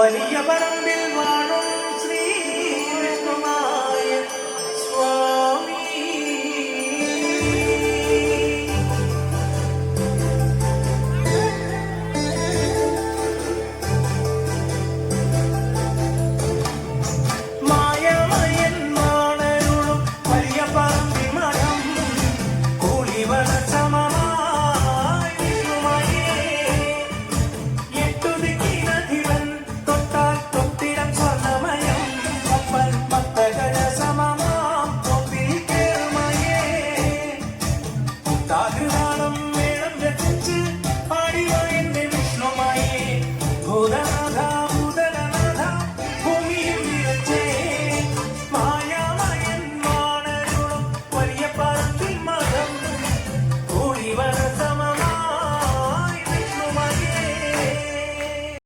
വലിയ പറമ്പിൽ വാഴും ശ്രീ വിഷ്ണുമായ സ്വാമി. മായമയൻ മാണരുളും വലിയ പറമ്പിൽ മരം കൂളിവള സമമായി വിഷ്ണുമയേ. എട്ടുദിക്കിനധിപൻ തൊട്ടാൽ തൊട്ടിടം സ്വർണ്ണമയം ഒപ്പൻ മത്തകര സമമാം തൊപ്പിൽ കേറുമയേ. താകൃതാളം